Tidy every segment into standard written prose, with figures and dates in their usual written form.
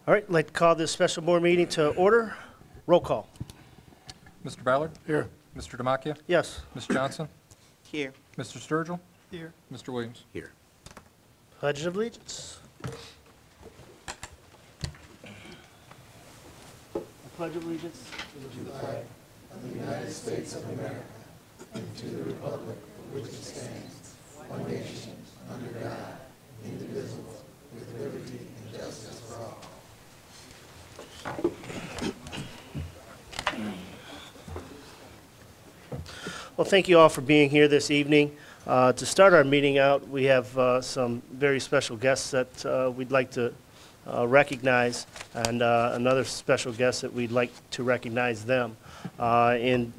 All right, I'd like to call this special board meeting to order. Roll call. Mr. Ballard? Here. Mr. Demakia? Yes. Ms. Johnson? Here. Mr. Sturgill? Here. Mr. Williams? Here. Pledge of Allegiance. I pledge allegiance to the flag Well, thank you all for being here this evening. To start our meeting out, we have some very special guests that we'd like to recognize, and another special guest that we'd like to recognize them. In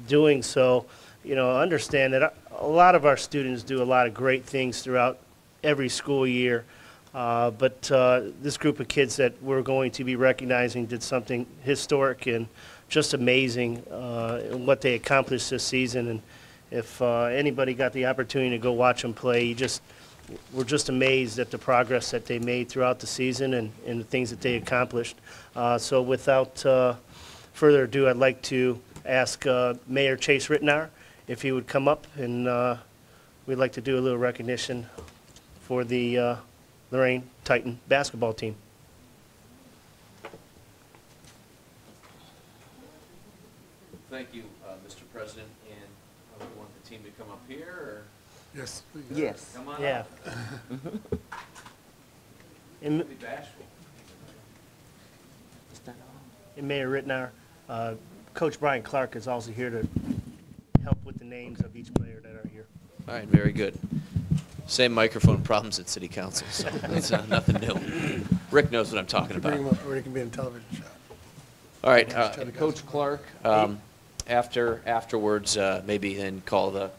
doing so, understand that a lot of our students do a lot of great things throughout every school year, but this group of kids that we're going to be recognizing did something historic and just amazing in what they accomplished this season. And if anybody got the opportunity to go watch them play, we're just amazed at the progress that they made throughout the season and the things that they accomplished. So without further ado, I'd like to ask Mayor Chase Ritenour if he would come up, and we'd like to do a little recognition for the Lorain Titan basketball team. Thank you, Mr. President, and I would want the team to come up here, or Yes. Yes. come on Yeah. up. And, Don't be bashful. and Mayor Ritenour, Coach Brian Clark is also here to help with the names of each player that are here. All right, very good. Same microphone problems at City Council, so that's nothing new. Rick knows what I'm talking about. Bring him up, or he can be in a television shot. All right, and Coach Clark, afterwards, maybe then call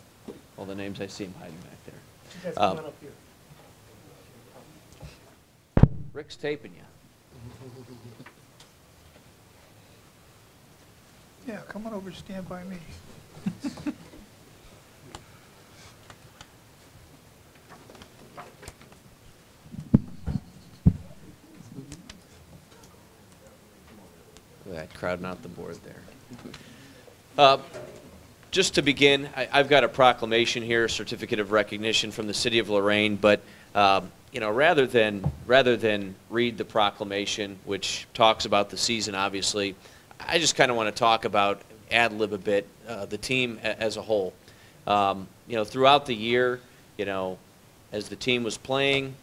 all the names. I see him hiding back there. You guys come on up here. Rick's taping you. Yeah, come on over and stand by me. Look at that, crowding out the board there. Just to begin, I've got a proclamation here, a certificate of recognition from the City of Lorain, but rather than read the proclamation, which talks about the season, obviously, I just kind of want to talk about, ad-lib a bit, the team as a whole. Throughout the year, as the team was playing,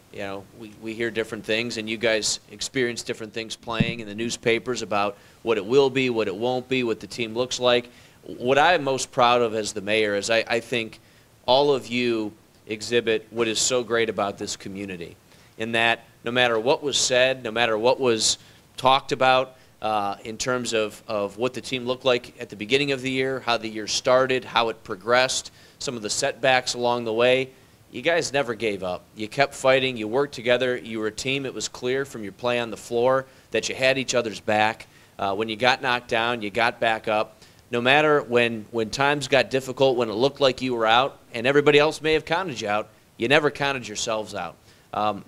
we hear different things, and you guys experience different things playing in the newspapers about what it will be, what it won't be, what the team looks like. What I'm most proud of as the mayor is I think all of you exhibit what is so great about this community, in that no matter what was said, no matter what was talked about in terms of what the team looked like at the beginning of the year, how the year started, how it progressed, some of the setbacks along the way, you guys never gave up. You kept fighting. You worked together. You were a team. It was clear from your play on the floor that you had each other's back. When you got knocked down, you got back up. No matter when times got difficult, when it looked like you were out, and everybody else may have counted you out, you never counted yourselves out.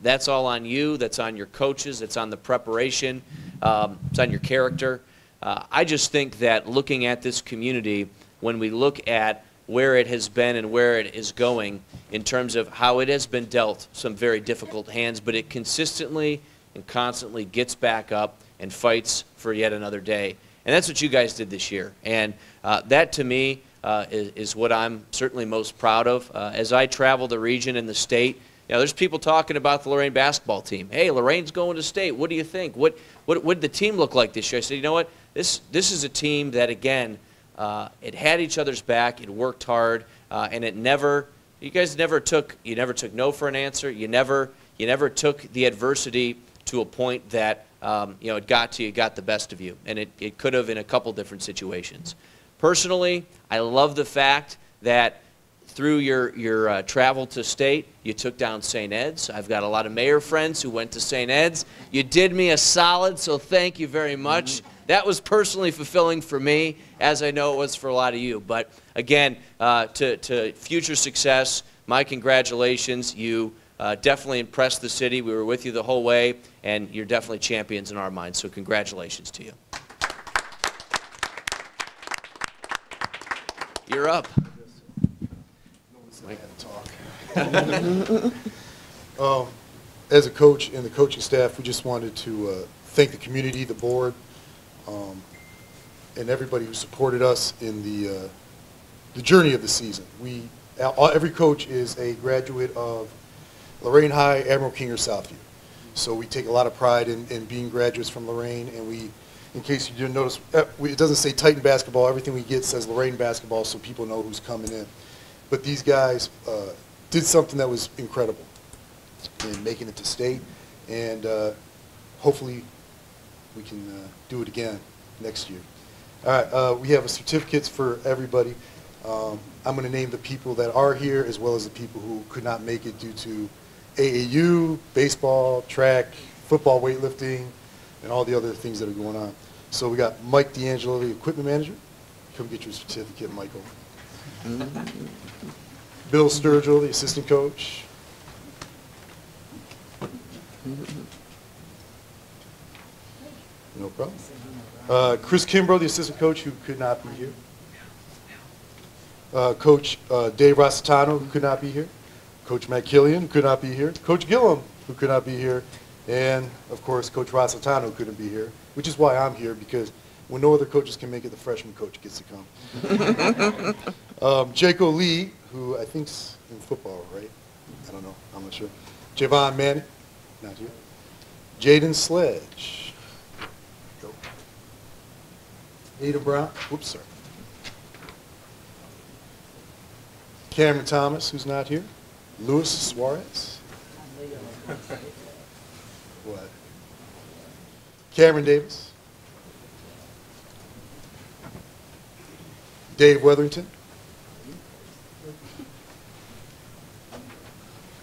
That's all on you. That's on your coaches. That's on the preparation. It's on your character. I just think that looking at this community, when we look at where it has been and where it is going in terms of how it has been dealt some very difficult hands, but it consistently and constantly gets back up and fights for yet another day. And that's what you guys did this year. And that, to me, is what I'm certainly most proud of. As I travel the region and the state, there's people talking about the Lorain basketball team. Hey, Lorain's going to state. What do you think? What did the team look like this year? I said, you know what? This is a team that, again, it had each other's back. It worked hard, and you guys never took no for an answer. You never took the adversity to a point that it got the best of you, and it could have in a couple different situations. Personally, I love the fact that through your travel to state, you took down St. Ed's. I've got a lot of mayor friends who went to St. Ed's. You did me a solid, so thank you very much. That was personally fulfilling for me, as I know it was for a lot of you. But again, to future success, my congratulations. You definitely impressed the city. We were with you the whole way, and you're definitely champions in our minds, so congratulations to you. You're up. As a coach and the coaching staff, we just wanted to thank the community, the board, and everybody who supported us in the journey of the season. Every coach is a graduate of Lorraine High, Admiral King, or Southview. So we take a lot of pride in being graduates from Lorraine, and we, in case you didn't notice, it doesn't say Titan basketball. Everything we get says Lorraine basketball, so people know who's coming in. But these guys did something that was incredible in making it to state, and hopefully we can do it again next year. All right, we have certificates for everybody. I'm going to name the people that are here as well as the people who could not make it due to AAU, baseball, track, football, weightlifting, and all the other things that are going on. So we got Mike D'Angelo, the equipment manager. Come get your certificate, Michael. Bill Sturgill, the assistant coach. No problem. Chris Kimbrough, the assistant coach, who could not be here. Coach Dave Rossitano, who could not be here. Coach Matt Killian, who could not be here. Coach Gillum, who could not be here. And, of course, Coach Rossitano, who couldn't be here, which is why I'm here, because when no other coaches can make it, the freshman coach gets to come. Jaco Lee, who I think's in football, right? I don't know. I'm not sure. Javon Manning, not here. Jaden Sledge. Go. Ada Brown. Whoops, sorry. Cameron Thomas, who's not here. Luis Suarez. What? Cameron Davis. Dave Weatherington.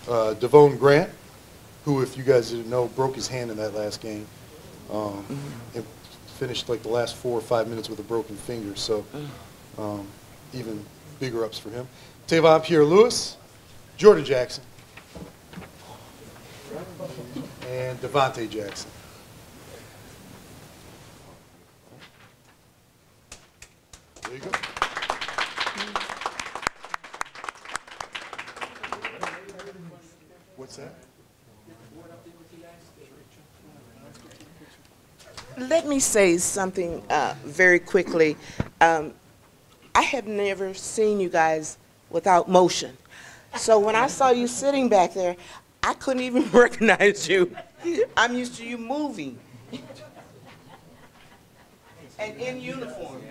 Devone Grant, who, if you guys didn't know, broke his hand in that last game. And finished like the last 4 or 5 minutes with a broken finger. So even bigger ups for him. Tavon Pierre-Louis, Jordan Jackson, and Devontae Jackson. There you go. What's that? Let me say something very quickly. I have never seen you guys without motion. So when I saw you sitting back there, I couldn't even recognize you. I'm used to you moving. And in uniform.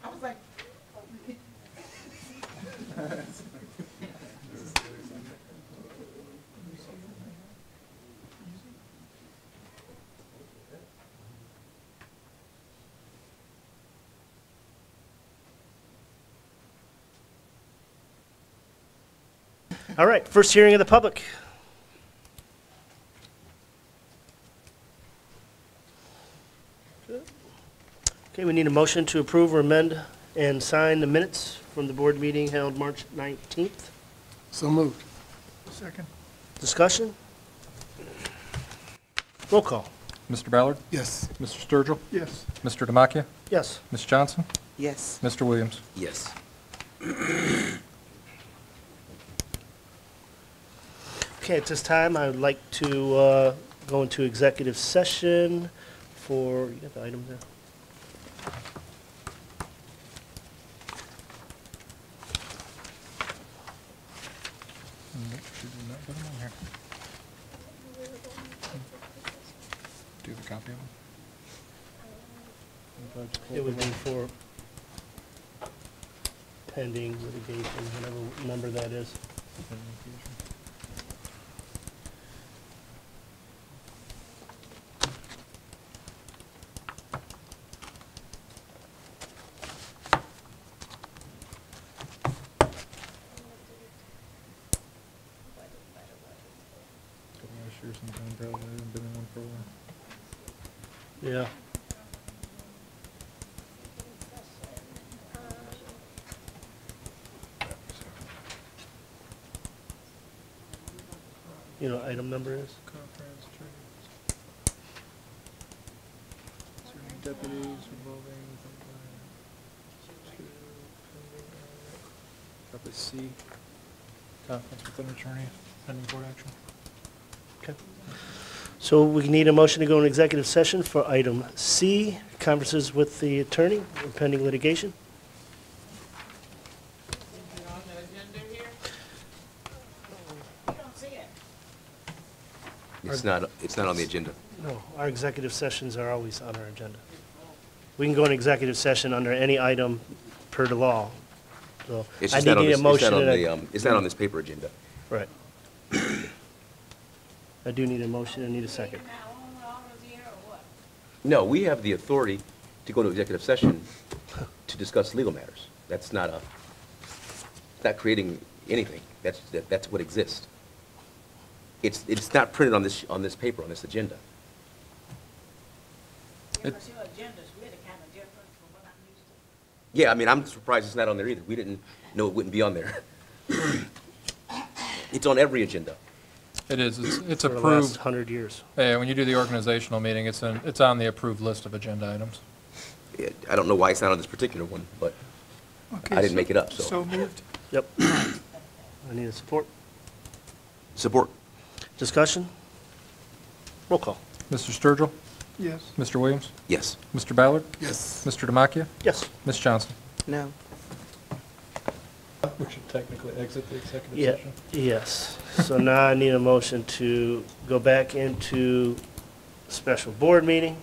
I was like, All right, first hearing of the public. Okay, we need a motion to approve or amend and sign the minutes from the board meeting held March 19th. So moved. Second. Discussion? Roll call. Mr. Ballard? Yes. Mr. Sturgill? Yes. Mr. Demakia? Yes. Ms. Johnson? yes. Mr. Williams? Yes. Okay, at this time, I would like to go into executive session for, you got the item there? Do you have a copy of them? It would be for pending litigation, whatever number that is. Yeah. you know, item number is? Conference, training. Deputies, removing. Probably C, conference with an attorney, pending board action. Okay. So we need a motion to go in executive session for item C, conferences with the attorney and pending litigation. It's not on the agenda. No, our executive sessions are always on our agenda. We can go in executive session under any item per the law. So It's I just not on need a this, it's not motion on and the, a, it's not on this paper agenda. right. I do need a motion, I need a second. No, we have the authority to go to executive session to discuss legal matters. That's not it's not creating anything. That's what exists. It's not printed on this paper, on this agenda. It- Because your agenda's really kind of different from what I'm used to. Yeah, I mean, I'm surprised it's not on there either. We didn't know it wouldn't be on there. It's on every agenda. It is, it's For the last approved. 100 years. Yeah, when you do the organizational meeting, it's on the approved list of agenda items. I don't know why it's not on this particular one, but Okay, I didn't make it up, so. So moved. Yep. I need a support. Support. Discussion? Roll call. Mr. Sturgill? Yes. Mr. Williams? Yes. Mr. Ballard? Yes. Mr. Demakia? Yes. Ms. Johnson? No. We should technically exit the executive Yeah, session. yes. So now I need a motion to go back into special board meeting,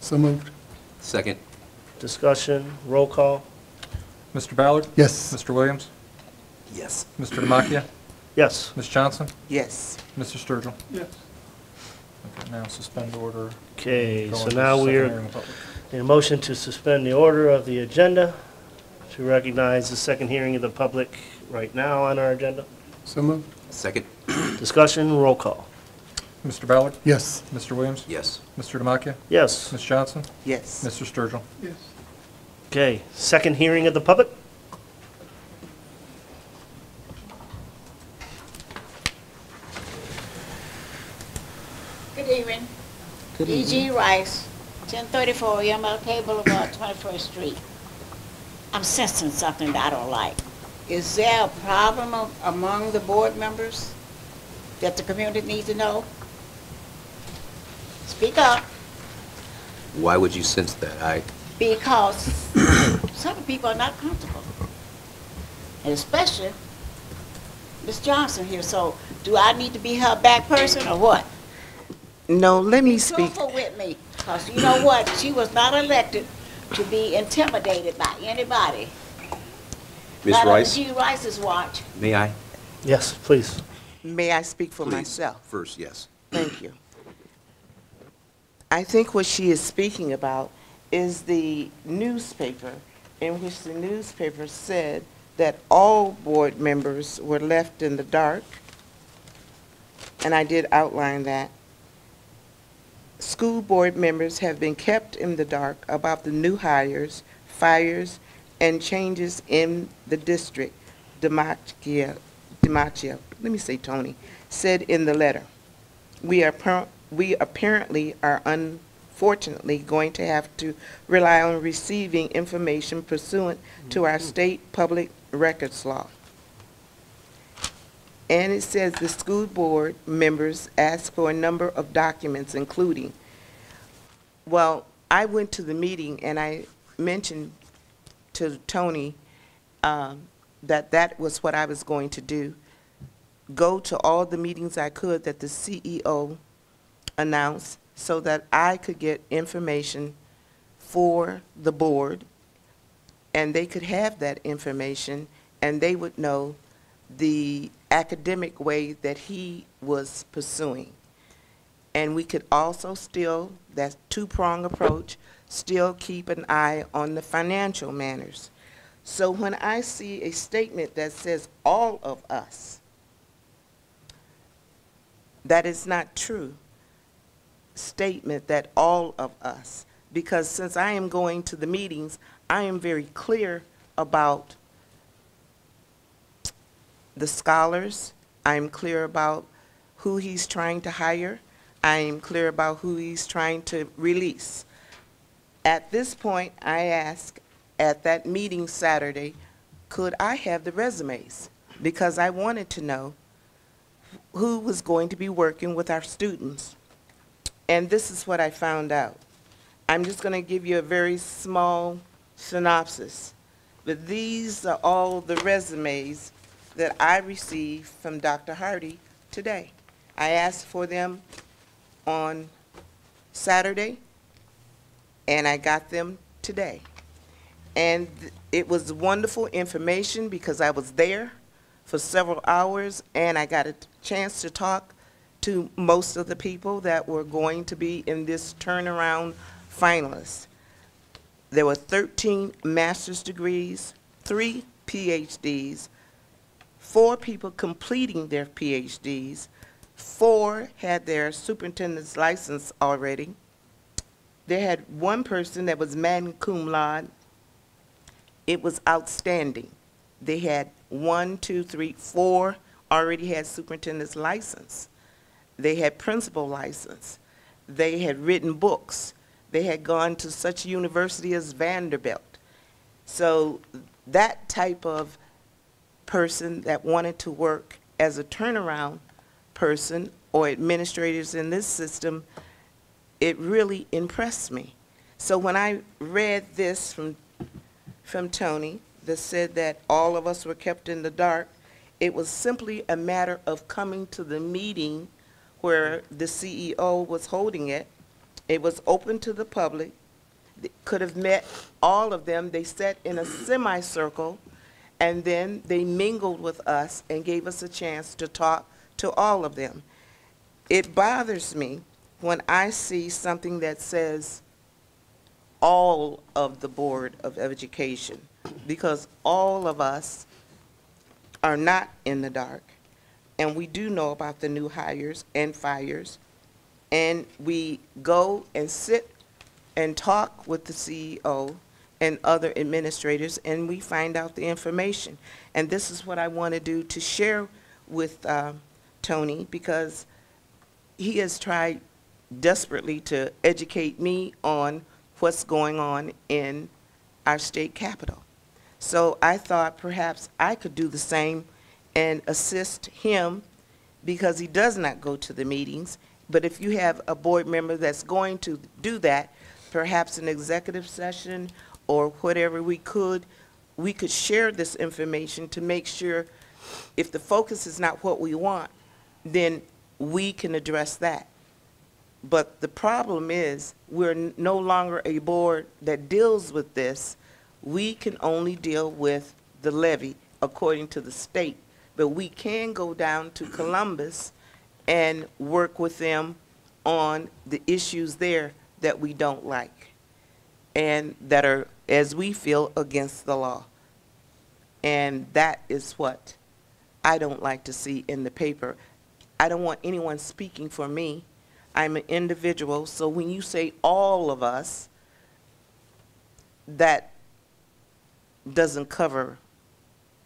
So moved. Second. discussion, roll call. Mr. Ballard? Yes. Mr. Williams? Yes. Mr. Demakia? Yes. Ms. Johnson? Yes. Mr. Sturgill? Yes. Okay, now suspend order. Okay, Go so into now second we're, hearing of public. need a motion to suspend the order of the agenda to recognize the second hearing of the public right now on our agenda. So moved. Second. Discussion, roll call. Mr. Ballard? Yes. Mr. Williams? Yes. Mr. Demakia? Yes. Ms. Johnson? Yes. Mr. Sturgill? Yes. Okay, second hearing of the public? Good evening. Good E.G. Rice, 1034 MLK Boulevard, 21st Street. I'm sensing something that I don't like. Is there a problem among the board members that the community needs to know? Speak up, Why would you sense that? because some people are not comfortable. And especially Ms. Johnson here, so do I need to be her back person or what? No, let me Be speak. truthful with me, because you know what? She was not elected to be intimidated by anybody. Ms. Not on Rice, G. Rice's watch. may I? Yes, please. May I speak for Please. myself? First, yes. Thank you. I think what she is speaking about is the newspaper, in which the newspaper said that all board members were left in the dark, and I did outline that. School board members have been kept in the dark about the new hires, fires, and changes in the district, Demakia, let me say Tony, said in the letter. We apparently are unfortunately going to have to rely on receiving information pursuant to our state public records law. And it says the school board members asked for a number of documents, including, well, I went to the meeting and I mentioned to Tony that was what I was going to do. Go to all the meetings I could that the CEO announced so that I could get information for the board, and they could have that information, and they would know the academic way that he was pursuing. And we could also still, that two-prong approach, still keep an eye on the financial matters. So when I see a statement that says all of us, that is not true statement that all of us, because since I am going to the meetings, I am very clear about the scholars. I'm clear about who he's trying to hire. I am clear about who he's trying to release. At this point, I asked at that meeting Saturday, could I have the resumes? Because I wanted to know who was going to be working with our students. And this is what I found out. I'm just going to give you a very small synopsis. But these are all the resumes that I received from Dr. Hardy today. I asked for them on Saturday, and I got them today. And it was wonderful information because I was there for several hours, and I got a chance to talk to most of the people that were going to be in this turnaround finalists. There were 13 master's degrees, 3 PhDs, 4 people completing their PhDs, 4 had their superintendent's license already. They had 1 person that was magna cum laude. It was outstanding. They had 1, 2, 3, 4 already had superintendent's license. They had principal license. They had written books. They had gone to such university as Vanderbilt. So that type of person that wanted to work as a turnaround person or administrators in this system, it really impressed me. So when I read this from Tony that said that all of us were kept in the dark, it was simply a matter of coming to the meeting where the CEO was holding it. It was open to the public. They could have met all of them. They sat in a semicircle, and then they mingled with us and gave us a chance to talk to all of them. It bothers me when I see something that says all of the Board of Education, because all of us are not in the dark, and we do know about the new hires and fires, and we go and sit and talk with the CEO and other administrators, and we find out the information. And this is what I want to do to share with Tony, because he has tried desperately to educate me on what's going on in our state capitol. So I thought perhaps I could do the same and assist him, because he does not go to the meetings. But if you have a board member that's going to do that, perhaps an executive session or whatever we could share this information to make sure if the focus is not what we want, then we can address that. But the problem is we're no longer a board that deals with this. We can only deal with the levy according to the state. But we can go down to Columbus and work with them on the issues there that we don't like and that are, as we feel, against the law. And that is what I don't like to see in the paper. I don't want anyone speaking for me. I'm an individual, so when you say all of us, that doesn't cover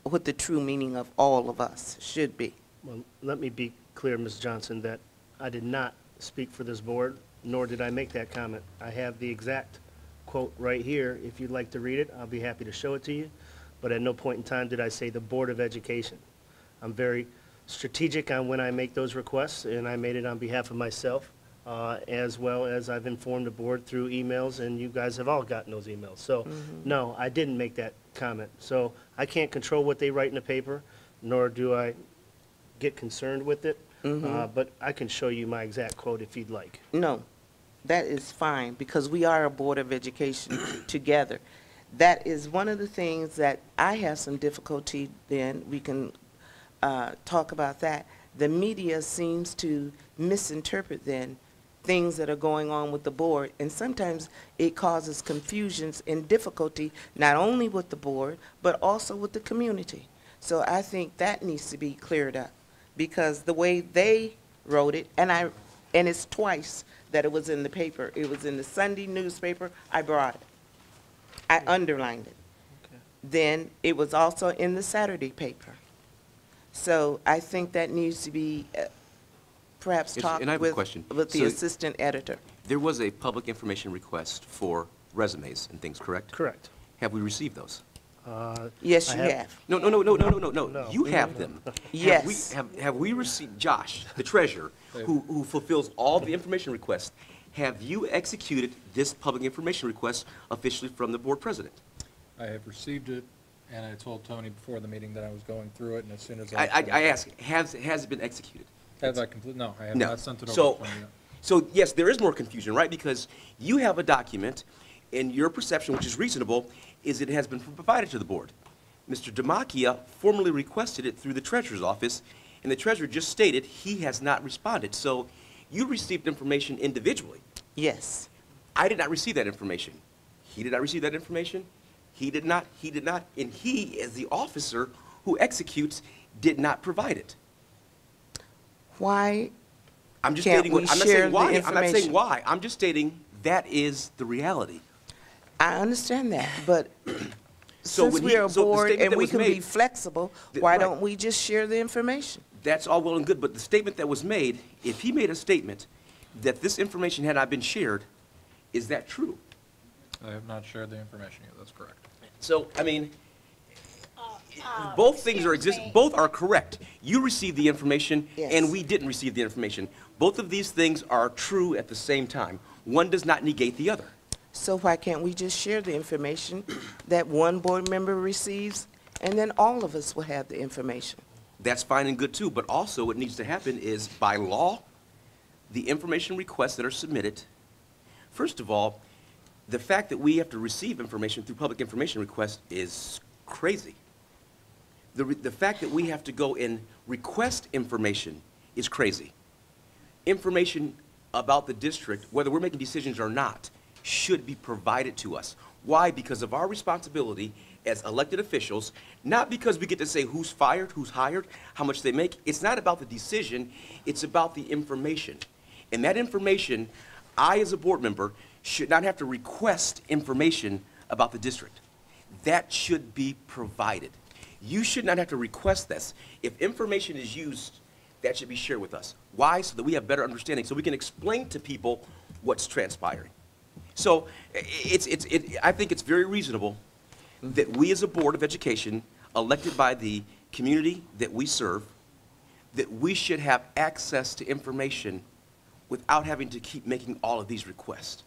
what the true meaning of all of us should be. Well, let me be clear, Ms. Johnson, that I did not speak for this board, nor did I make that comment. I have the exact quote right here. If you'd like to read it, I'll be happy to show it to you. But at no point in time did I say the Board of Education. I'm very strategic on when I make those requests, and I made it on behalf of myself, as well as I've informed the board through emails, and you guys have all gotten those emails. So, no, I didn't make that comment. So I can't control what they write in the paper, nor do I get concerned with it. But I can show you my exact quote if you'd like. No, that is fine, because we are a Board of Education together. That is one of the things that I have some difficulty in. We can talk about that. The media seems to misinterpret then things that are going on with the board, and sometimes it causes confusions and difficulty not only with the board but also with the community. So I think that needs to be cleared up, because the way they wrote it, and it's twice that it was in the paper. It was in the Sunday newspaper. I brought it. I underlined it. Okay. Then it was also in the Saturday paper. So I think that needs to be perhaps Yes, talk and I have a with, question. with the So- assistant editor. There was a public information request for resumes and things, correct? Correct. Have we received those? Yes, I you have- have. No, no, no, no, no, no, no, No. no. You have them. Yes. Have we received, Josh, the treasurer, who fulfills all the information requests, have you executed this public information request officially from the board president? I have received it, and I told Tony before the meeting that I was going through it, and as soon as I ask, has it been executed? Have I complete, no, I have No. not sent it over So, to Tony yet. so yes, there is more confusion, right? Because you have a document, and your perception, which is reasonable, is it has been provided to the board. Mr. Demakia formally requested it through the treasurer's office, and the treasurer just stated he has not responded. So you received information individually. Yes. I did not receive that information. He did not receive that information. He did not, and he, as the officer who executes, did not provide it. Why I'm just Can't stating what, we I'm not share saying the why, I'm not saying information? why. I'm just stating that is the reality. I understand that, but So since when we're a so the board statement and that we was can be made- flexible, Th- why right. don't we just share the information? That's all well and good, but the statement that was made, if he made a statement that this information had not been shared, is that true? I have not shared the information yet, that's correct. So, I mean, both things are both are correct. You received the information, Yes. and we didn't receive the information. Both of these things are true at the same time. One does not negate the other. So why can't we just share the information that one board member receives, and then all of us will have the information? That's fine and good too, but also what needs to happen is, by law, the information requests that are submitted, first of all, the fact that we have to receive information through public information requests is crazy. The fact that we have to go and request information is crazy. Information about the district, whether we're making decisions or not, should be provided to us. Why? Because of our responsibility as elected officials, not because we get to say who's fired, who's hired, how much they make. It's not about the decision, it's about the information. And that information, I as a board member should not have to request information about the district. That should be provided. You should not have to request this. If information is used, that should be shared with us. Why? So that we have better understanding, so we can explain to people what's transpiring. So I think it's very reasonable that we as a Board of Education, elected by the community that we serve, that we should have access to information without having to keep making all of these requests.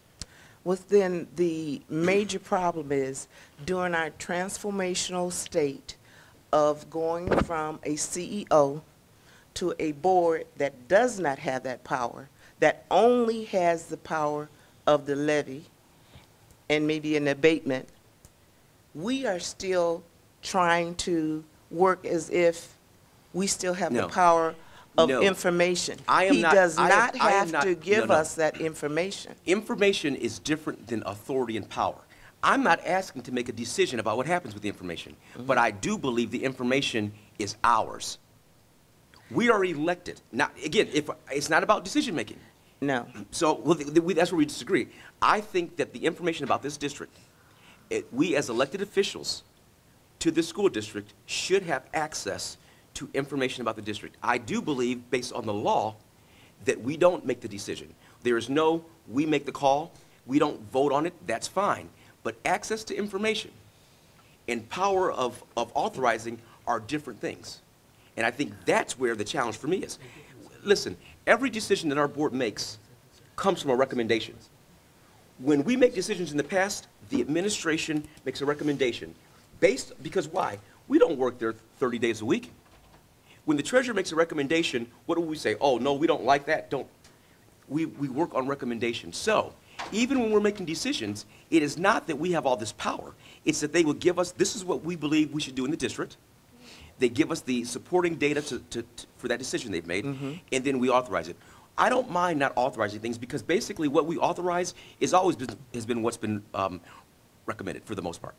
Well, then the major problem is during our transformational state of going from a CEO to a board that does not have that power, that only has the power of the levy and maybe an abatement, we are still trying to work as if we still have the No. power of No. information. I am He not- does I am- not I am have not- to give no, no. us that information. Information is different than authority and power. I'm not asking to make a decision about what happens with the information, but I do believe the information is ours. We are elected. Now, again, if it's not about decision-making. No. So well, that's where we disagree. I think that the information about this district, we as elected officials to this school district should have access to information about the district. I do believe, based on the law, that we don't make the decision. There is no, we make the call, we don't vote on it, that's fine. But access to information and power of authorizing are different things. And I think that's where the challenge for me is. Listen, every decision that our board makes comes from a recommendation. When we make decisions in the past, the administration makes a recommendation because why? We don't work there 30 days a week. When the treasurer makes a recommendation, what do we say? Oh, no, we don't like that. We work on recommendations. So even when we're making decisions, it is not that we have all this power. It's that they will give us, this is what we believe we should do in the district. They give us the supporting data for that decision they've made, and then we authorize it. I don't mind not authorizing things because basically what we authorize is has been what's been recommended for the most part.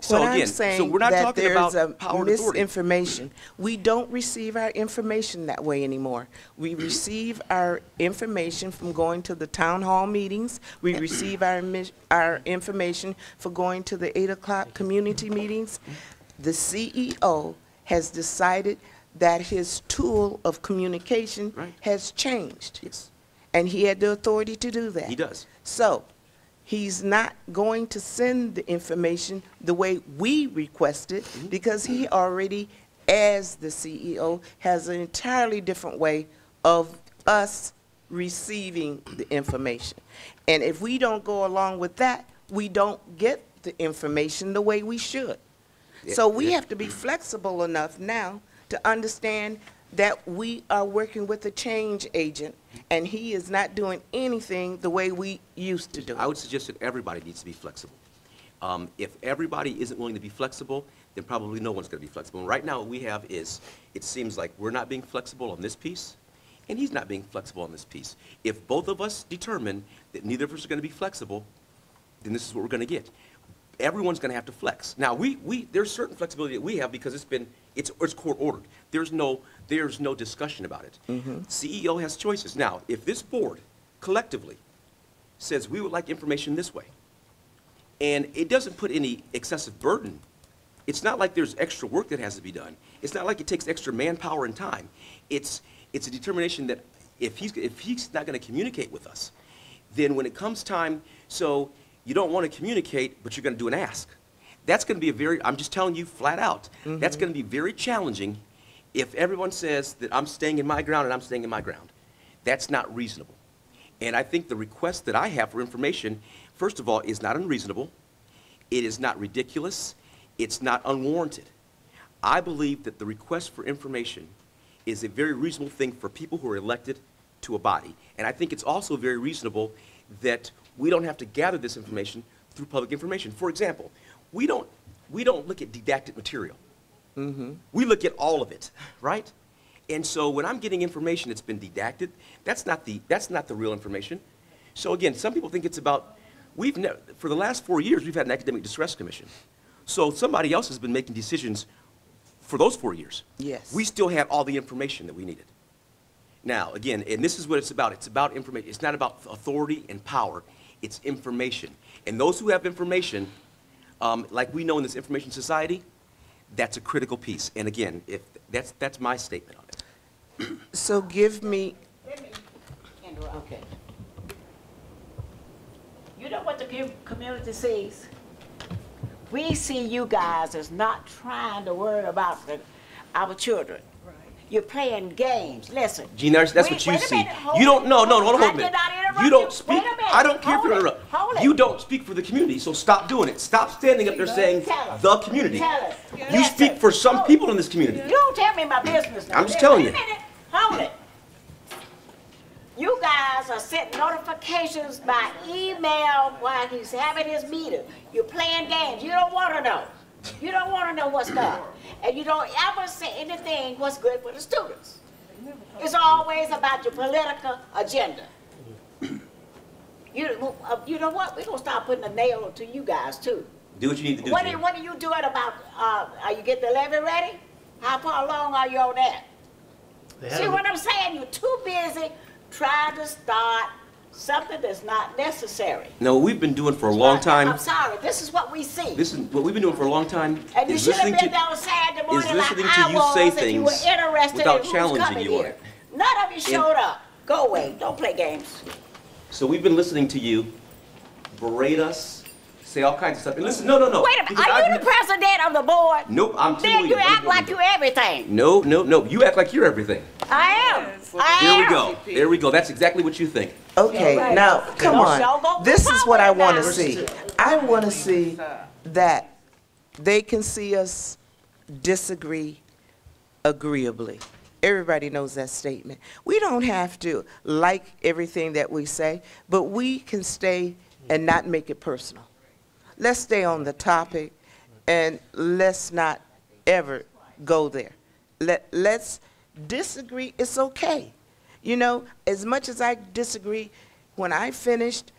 So What I'm again, so saying we're not that talking there's about a power and authority. misinformation. We don't receive our information that way anymore. We receive our information from going to the town hall meetings. We receive our information for going to the 8 o'clock community meetings. The CEO has decided that his tool of communication Right. has changed. Yes, And he had the authority to do that. he does. So, he's not going to send the information the way we requested because he already, as the CEO, has an entirely different way of us receiving the information. And if we don't go along with that, we don't get the information the way we should. So we have to be flexible enough now to understand that we are working with a change agent, and he is not doing anything the way we used to do I it. would suggest that everybody needs to be flexible. If everybody isn't willing to be flexible, then probably no one's going to be flexible. And right now, what we have is, it seems like we're not being flexible on this piece, and he's not being flexible on this piece. If both of us determine that neither of us are going to be flexible, then this is what we're going to get. Everyone's going to have to flex. Now, there's certain flexibility that we have because it's court ordered. There's no discussion about it. CEO has choices. Now, if this board collectively says we would like information this way, and it doesn't put any excessive burden, it's not like there's extra work that has to be done. It's not like it takes extra manpower and time. It's a determination that if he's not going to communicate with us, then when it comes time, so you don't want to communicate, but you're going to do an ask. That's going to be I'm just telling you flat out, that's going to be very challenging if everyone says that I'm staying in my ground and I'm staying in my ground. That's not reasonable. And I think the request that I have for information, first of all, is not unreasonable. It is not ridiculous. It's not unwarranted. I believe that the request for information is a very reasonable thing for people who are elected to a body. And I think it's also very reasonable that we don't have to gather this information through public information. For example, we don't look at didactic material. We look at all of it, right? And so when I'm getting information that's been didacted, that's not the real information. So again, some people think it's about, for the last 4 years, we've had an academic distress commission. So somebody else has been making decisions for those 4 years. Yes. We still had all the information that we needed. Now, again, and this is what it's about. It's about information. It's not about authority and power. It's information. And those who have information, like we know in this information society, that's a critical piece. And again, that's my statement on it. So give me, Let me interrupt. Okay. You know what the community sees? We see you guys as not trying to worry about our children. You're playing games. Listen. Gina, that's what you wait a see. minute, hold You don't, it. no, hold I a did minute. not interrupt You don't you. speak. Wait a minute. I don't care if Hold you it. interrupt. Hold it. You don't speak for the community, so stop doing it. Stop standing up there saying Tell us. the community. Tell us. You Listen. speak for some Hold people it. in this community. You don't tell me my business now. I'm just telling you. Wait a minute. Hold it. You guys are sending notifications by email while he's having his meeting. You're playing games. You don't want to know. You don't want to know what's good. And you don't ever say anything what's good for the students. It's always about your political agenda. You know what? We're going to start putting a nail to you guys, too. Do what you need to do. What Gina. are you doing about, are you getting the levy ready? How far along are you on that? They See have- what I'm saying? You're too busy trying to start something that's not necessary. No, what we've been doing for a long time. I'm sorry, this is what we see. This is what we've been doing for a long time. And you is should have listening been to- down Saturday is morning like listening I to you was say if you were things interested without in who's challenging coming you on here. it. None of you showed up. Go away. Don't play games. So we've been listening to you berate us, say all kinds of stuff. And listen, no. Wait a minute. because Are you I've- the president of the board? Nope, I'm Then telling you you. act like you're everything. No. You act like you're everything. I am. I Here am. we go. There we go. That's exactly what you think. okay, Right. now, come Don't show on. go This is what I forward want to now. see. I want to see that they can see us disagree agreeably. Everybody knows that statement. We don't have to like everything that we say, but we can stay and not make it personal. Let's stay on the topic, and let's not ever go there. Let's disagree. It's okay. You know, as much as I disagree, when I finished,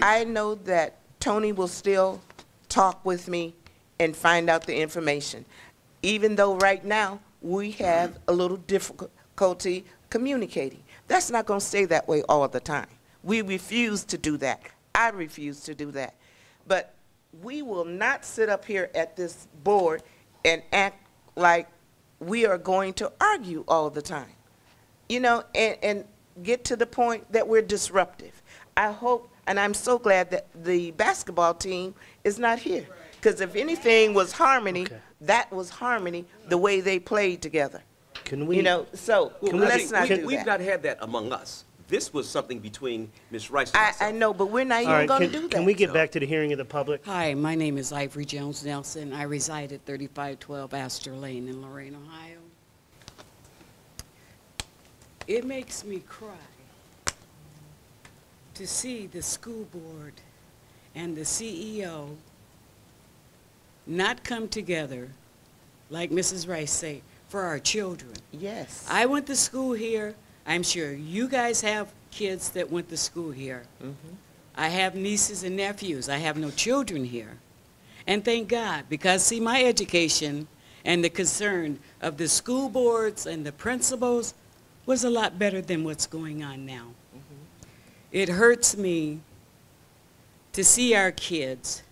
I know that Tony will still talk with me and find out the information, even though right now we have a little difficulty communicating. That's not going to stay that way all the time. We refuse to do that. I refuse to do that. But we will not sit up here at this board and act like we are going to argue all the time, you know, and get to the point that we're disruptive. I hope, and I'm so glad that the basketball team is not here, because if anything was harmony, Okay. that was harmony, the way they played together. Can we? You know, so Well, let's not do We've that. not had that among us. This was something between Ms. Rice and myself. I know, but we're not All even right, going to do that. can we get back to the hearing of the public? Hi, my name is Ivory Jones Nelson. I reside at 3512 Astor Lane in Lorain, Ohio. It makes me cry to see the school board and the CEO not come together, like Mrs. Rice say, for our children. Yes. I went to school here. I'm sure you guys have kids that went to school here. I have nieces and nephews. I have no children here. And thank God, because see, my education and the concern of the school boards and the principals was a lot better than what's going on now. It hurts me to see our kids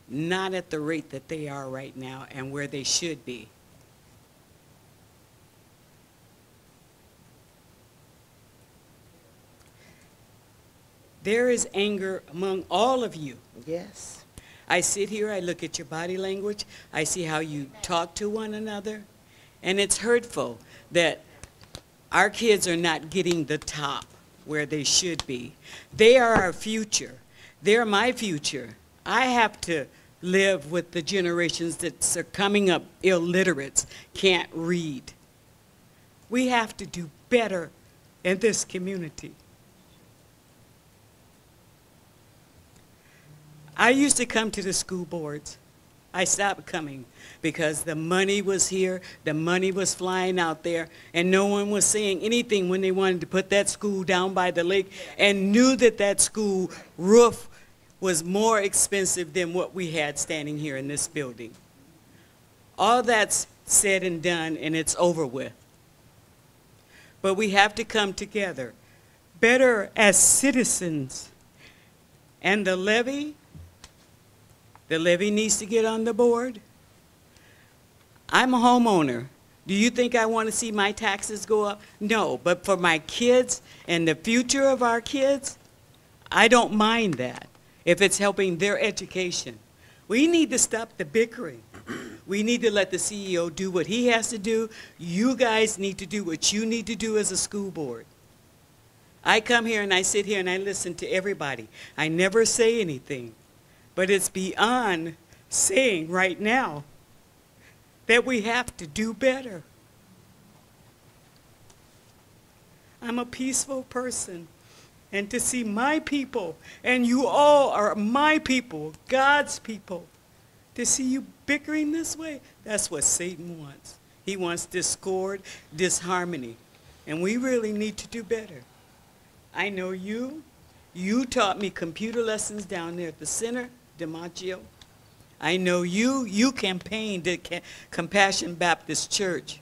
not at the rate that they are right now and where they should be. There is anger among all of you. Yes. I sit here, I look at your body language, I see how you talk to one another, and it's hurtful that our kids are not getting the top where they should be. They are our future. They're my future. I have to live with the generations that are coming up illiterates, can't read. We have to do better in this community. I used to come to the school boards. I stopped coming because the money was here, the money was flying out there, and no one was saying anything when they wanted to put that school down by the lake and knew that that school roof was more expensive than what we had standing here in this building. All that's said and done, and it's over with. But we have to come together better as citizens. And the levy needs to get on the board. I'm a homeowner. Do you think I want to see my taxes go up? No, but for my kids and the future of our kids, I don't mind that if it's helping their education. We need to stop the bickering. We need to let the CEO do what he has to do. You guys need to do what you need to do as a school board. I come here and I sit here and I listen to everybody. I never say anything. But it's beyond saying right now that we have to do better. I'm a peaceful person, and to see my people, and you all are my people, God's people, to see you bickering this way, that's what Satan wants. He wants discord, disharmony, and we really need to do better. I know you taught me computer lessons down there at the center, DiMaggio. I know you campaigned at Compassion Baptist Church.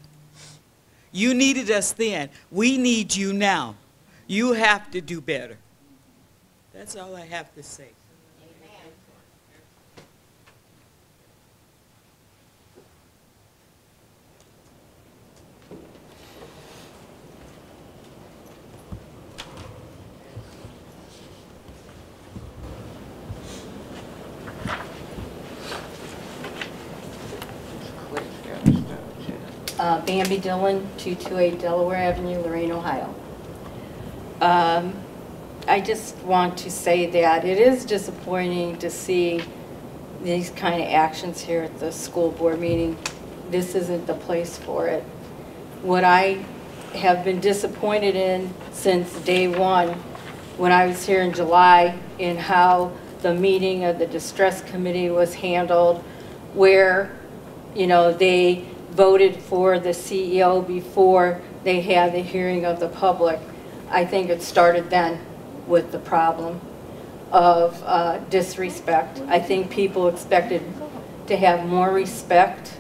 You needed us then. We need you now. You have to do better. That's all I have to say. Bambi Dillon, 228 Delaware Avenue, Lorain, Ohio. I just want to say that it is disappointing to see these kind of actions here at the school board meeting. This isn't the place for it. What I have been disappointed in since day one, when I was here in July, in how the meeting of the distress committee was handled, where, you know, they voted for the CEO before they had the hearing of the public. I think it started then with the problem of disrespect. I think people expected to have more respect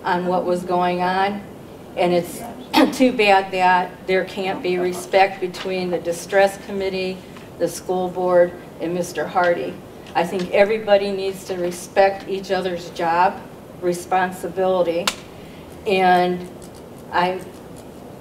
on what was going on, and it's too bad that there can't be respect between the distress committee, the school board, and Mr. Hardy. I think everybody needs to respect each other's job, responsibility, And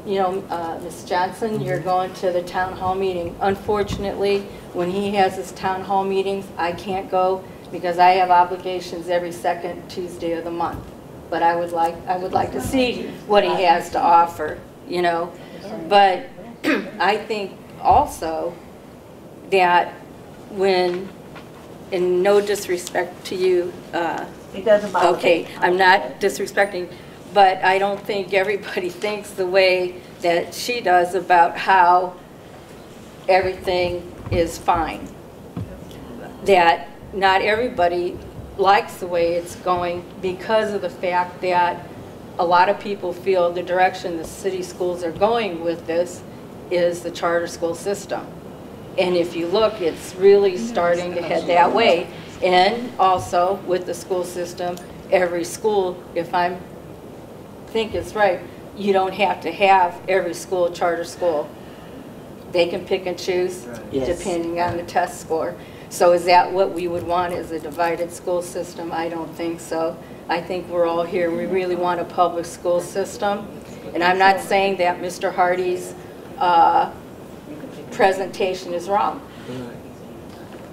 Ms. Johnson, you're going to the town hall meeting. Unfortunately, when he has his town hall meetings, I can't go because I have obligations every second Tuesday of the month. But I would like to see what he has to offer, you know. But I think also that when, and no disrespect to you, It doesn't bother me. okay, I'm not disrespecting, but I don't think everybody thinks the way that she does about how everything is fine. That not everybody likes the way it's going because of the fact that a lot of people feel the direction the city schools are going with this is the charter school system. And if you look, it's really starting to head that way. And also with the school system, every school, if I think it's right, you don't have to have every school a charter school. They can pick and choose depending on the test score. So is that what we would want, is a divided school system? I don't think so. I think we're all here, we really want a public school system. And I'm not saying that Mr. Hardy's presentation is wrong.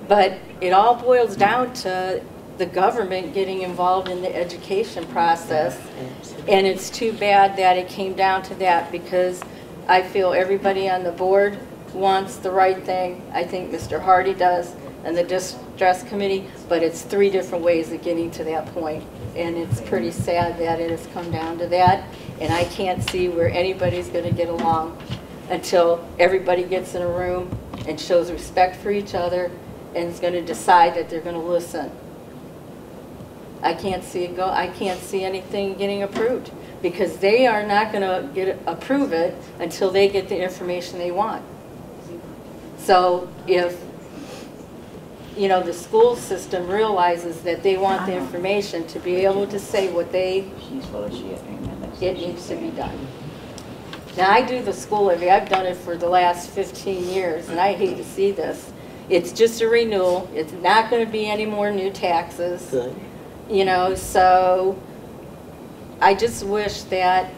But it all boils down to the government getting involved in the education process. And it's too bad that it came down to that, because I feel everybody on the board wants the right thing. I think Mr. Hardy does, and the distress committee, but it's 3 different ways of getting to that point. And it's pretty sad that it has come down to that. And I can't see where anybody's going to get along until everybody gets in a room and shows respect for each other and is going to decide that they're going to listen. I can't see it go. I can't see anything getting approved because they are not going to approve it until they get the information they want. So if the school system realizes that they want the information to be able to say what it needs to be done. Now, I do the school levy. I've done it for the last 15 years, and I hate to see this. It's just a renewal. It's not going to be any more new taxes. Good. So I just wish that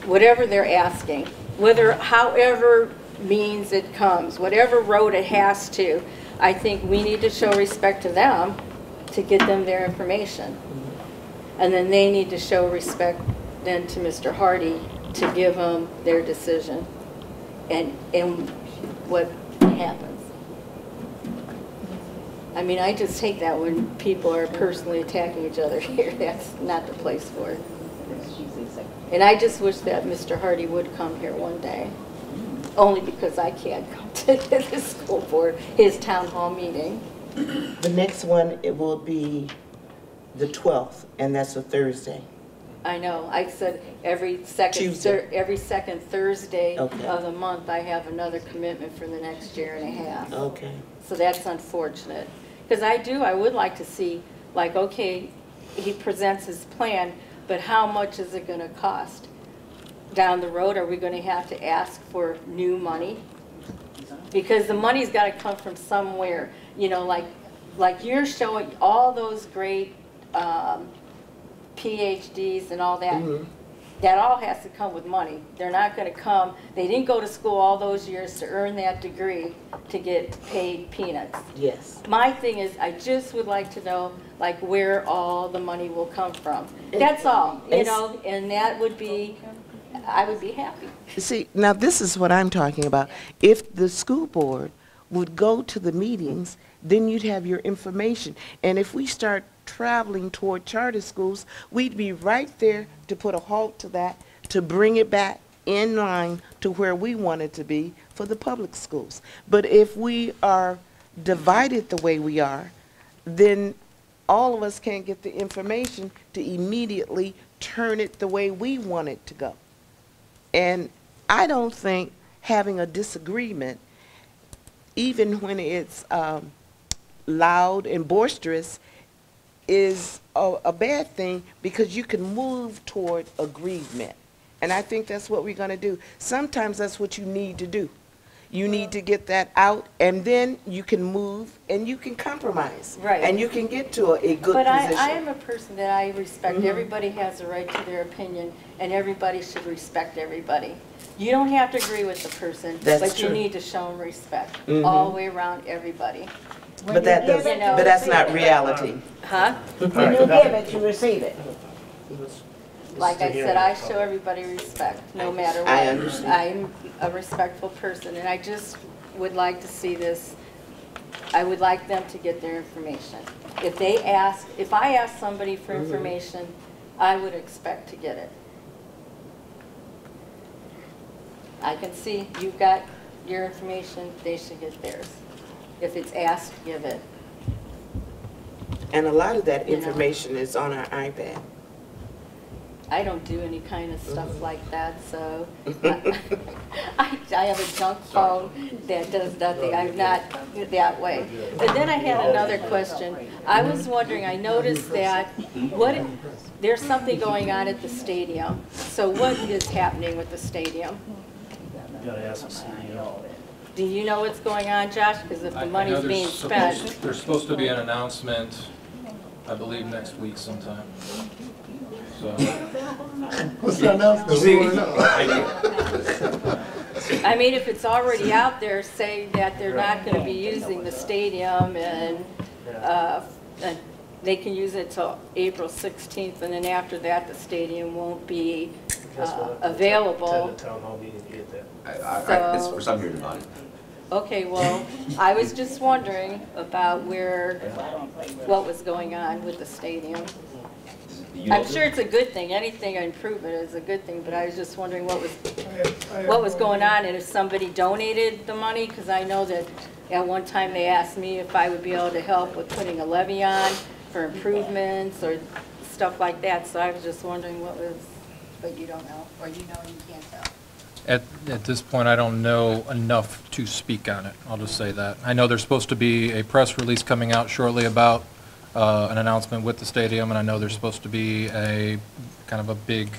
whatever they're asking, however means it comes, whatever road it has to, I think we need to show respect to them to get them their information. And then they need to show respect then to Mr. Hardy to give them their decision and what happens. I mean, I just hate that when people are personally attacking each other here. That's not the place for it. And I just wish that Mr. Hardy would come here one day, only because I can't come to the school board, his town hall meeting. The next one, it will be the 12th, and that's a Thursday. I know. I said every second Thursday of the month I have another commitment for the next year and a half. Okay. So that's unfortunate. Because I would like to see, like, okay, he presents his plan, but how much is it going to cost? Down the road, are we going to have to ask for new money? Because the money's got to come from somewhere. Like you're showing all those great PhDs and all that. Mm-hmm. That all has to come with money. They're not going to come. They didn't go to school all those years to earn that degree to get paid peanuts. Yes. My thing is, I just would like to know, like, where all the money will come from. That's all, and that would be, I would be happy. See, now this is what I'm talking about. If the school board would go to the meetings, then you'd have your information. And if we start traveling toward charter schools, we'd be right there to put a halt to that, to bring it back in line to where we want it to be for the public schools. But if we are divided the way we are, then all of us can't get the information to immediately turn it the way we want it to go. And I don't think having a disagreement, even when it's loud and boisterous, is a bad thing, because you can move toward agreement. And I think that's what we're going to do. Sometimes that's what you need to do. you need to get that out, and then you can move and you can compromise. Right. And you can get to a good But position. I am a person that I respect. Mhm. Everybody has a right to their opinion, and everybody should respect everybody. You don't have to agree with the person, That's but you true. need to show them respect, Mhm. all the way around everybody. But that doesn't, You know. but that's not reality. Huh? When you give it, you receive it. Like I said, I show everybody respect, no matter what. I understand. I'm a respectful person, and I just would like to see this, I would like them to get their information. If I ask somebody for information, I would expect to get it. I can see you've got your information, they should get theirs. If it's asked, give it. And a lot of that You know. information is on our iPad. I don't do any kind of stuff like that, so I have a junk phone that does nothing. I'm not that way. But then I had another question. I was wondering, I noticed that there's something going on at the stadium. So what is happening with the stadium? You gotta ask the CEO. Do you know what's going on, Josh? Because if the money's being spent. There's supposed to be an announcement, I believe, next week sometime. So, What's the announcement? We wanna know. I mean, if it's already out there saying that they're not going to be using the stadium and they can use it till April 16th, and then after that, the stadium won't be available. Attend the town hall meeting to get that. This is the first I'm hearing about it. Okay, well, I was just wondering about what was going on with the stadium. I'm sure it's a good thing. Anything improvement is a good thing, but I was just wondering what was going on, and if somebody donated the money, because I know that at one time they asked me if I would be able to help with putting a levy on for improvements or stuff like that, so I was just wondering but you don't know, or you know you can't tell. at this point, I don't know enough to speak on it. I'll just say that. I know there's supposed to be a press release coming out shortly about an announcement with the stadium, and I know there's supposed to be a kind of a big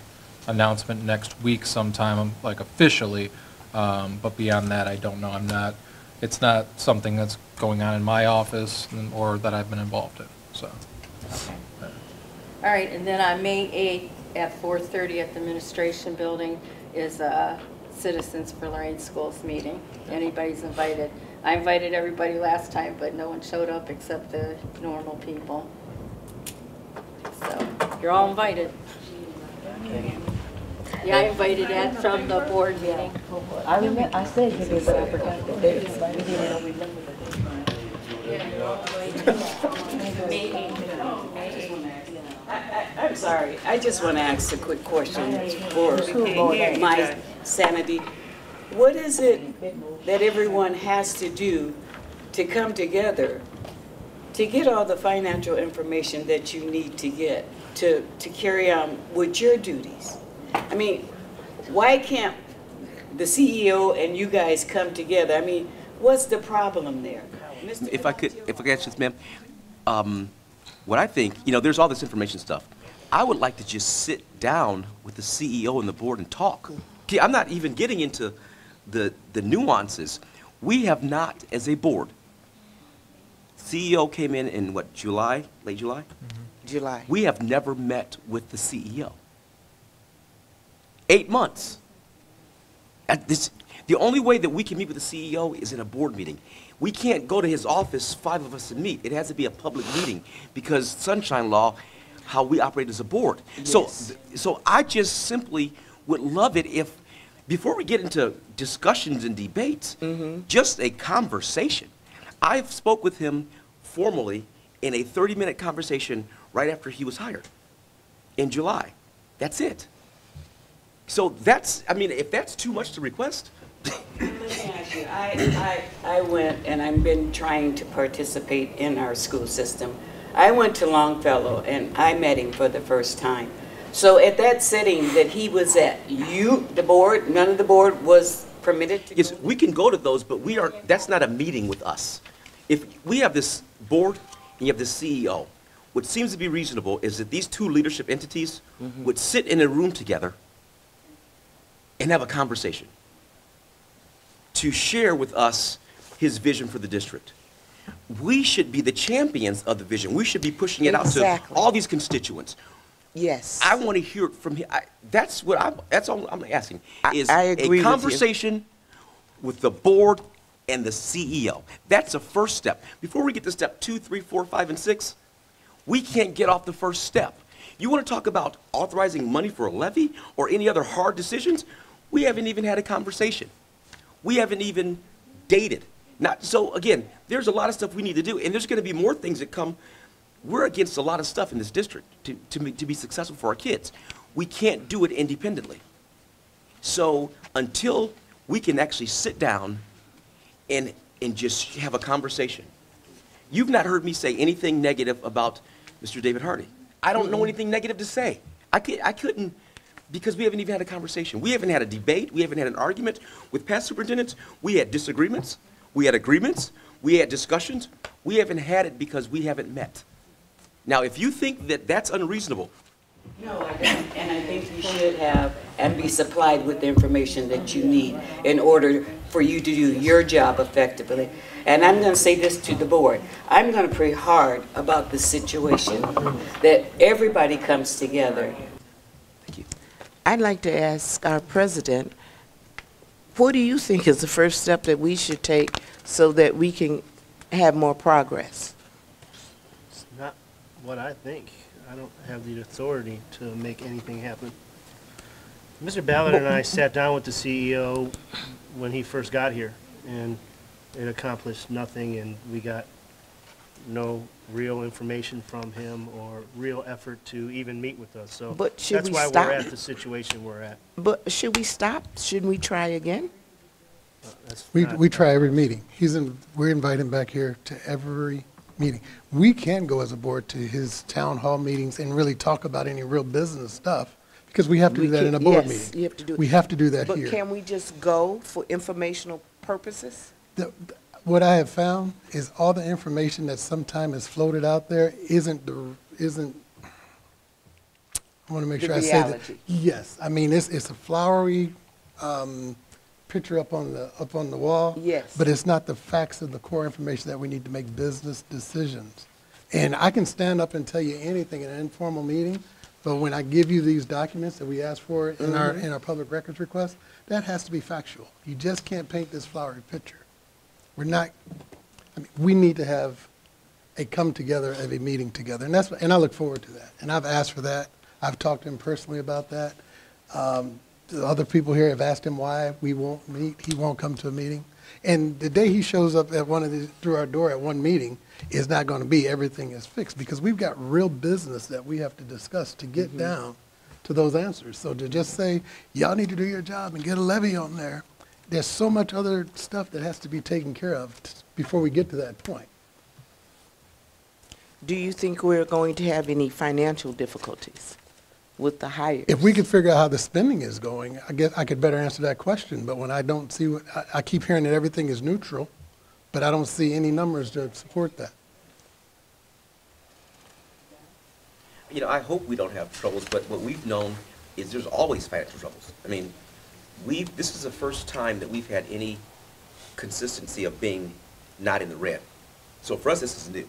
announcement next week sometime, like officially, but beyond that, I don't know. It's not something that's going on in my office or that I've been involved in, so. All right, and then on May 8th at 4:30 at the Administration Building is a Citizens for Lorraine Schools meeting. Anybody's invited. I invited everybody last time, but no one showed up except the normal people. So, you're all invited. Yeah, I invited Ed from the board meeting. I said you did, but I forgot the date. You didn't remember the date. I'm sorry, I just want to ask a quick question for my sanity. What is it that everyone has to do to come together to get all the financial information that you need to get to carry on with your duties? I mean, why can't the CEO and you guys come together? I mean, what's the problem there? If I could ask this, ma'am, what I think, there's all this information stuff. I would like to just sit down with the CEO and the board and talk. Okay, I'm not even getting into the nuances. We have not, as a board, CEO came in what, July, late July? July. We have never met with the CEO. 8 months. The only way that we can meet with the CEO is in a board meeting. We can't go to his office, 5 of us, and meet. It has to be a public meeting because Sunshine Law, how we operate as a board. Yes. So I just simply would love it if, before we get into discussions and debates, just a conversation. I've spoke with him formally in a 30-minute conversation right after he was hired in July. That's it. So if that's too much to request. Let me ask you, I went, and I've been trying to participate in our school system. I went to Longfellow, and I met him for the first time. So at that setting that he was at, the board, none of the board was permitted to go? Yes, we can go to those, but that's not a meeting with us. If we have this board and you have this CEO, what seems to be reasonable is that these two leadership entities would sit in a room together and have a conversation to share with us his vision for the district. We should be the champions of the vision. We should be pushing it out to Exactly. all these constituents. Yes. I want to hear it from him. That's all I'm asking, is I agree with a you. conversation with the board and the CEO. That's a first step. Before we get to step 2, 3, 4, 5, and 6, we can't get off the first step. You want to talk about authorizing money for a levy or any other hard decisions? We haven't even had a conversation. We haven't even dated. So again, there's a lot of stuff we need to do, and there's going to be more things that come. We're against a lot of stuff in this district to be successful for our kids. We can't do it independently. So until we can actually sit down and just have a conversation. You've not heard me say anything negative about Mr. David Hardy. I don't know anything negative to say. I couldn't, because we haven't even had a conversation. We haven't had a debate. We haven't had an argument with past superintendents. We had disagreements. We had agreements. We had discussions. We haven't had it because we haven't met. Now, if you think that that's unreasonable. No, I don't. And I think you should have and be supplied with the information that you need in order for you to do your job effectively. And I'm going to say this to the board. I'm going to pray hard about the situation, that everybody comes together. Thank you. I'd like to ask our president, what do you think is the first step that we should take so that we can have more progress? It's not what I think. I don't have the authority to make anything happen. Mr. Ballard and I sat down with the CEO when he first got here, and it accomplished nothing, and we got no real information from him or real effort to even meet with us. So But should that's we why stop? we're at the situation we're at. But should we stop? Shouldn't we try again? That's We not- try every meeting. We invite him back here to every meeting. We can go as a board to his town hall meetings and really talk about any real business stuff, because we have to do that in a board Yes, meeting. you have to do it. We have to do that But here. can we just go for informational purposes? What I have found is all the information that sometimes is floated out there isn't, I want to make The sure I say that. reality. Yes, I mean, it's a flowery picture up on the wall. Yes. But it's not the facts of the core information that we need to make business decisions. And I can stand up and tell you anything in an informal meeting, but when I give you these documents that we ask for in our public records request, that has to be factual. You just can't paint this flowery picture. We need to have a come together of a meeting together, and I look forward to that. And I've asked for that. I've talked to him personally about that. The other people here have asked him why we won't meet. He won't come to a meeting. And the day he shows up at through our door at one meeting is not going to be everything is fixed, because we've got real business that we have to discuss to get down to those answers. So to just say, y'all need to do your job and get a levy on there, there's so much other stuff that has to be taken care of before we get to that point. Do you think we're going to have any financial difficulties with the hires? If we could figure out how the spending is going, I guess I could better answer that question. But when I don't see I keep hearing that everything is neutral, but I don't see any numbers to support that. You know, I hope we don't have troubles, but what we've known is there's always financial troubles. I mean, this is the first time that we've had any consistency of being not in the red. So for us, this is new.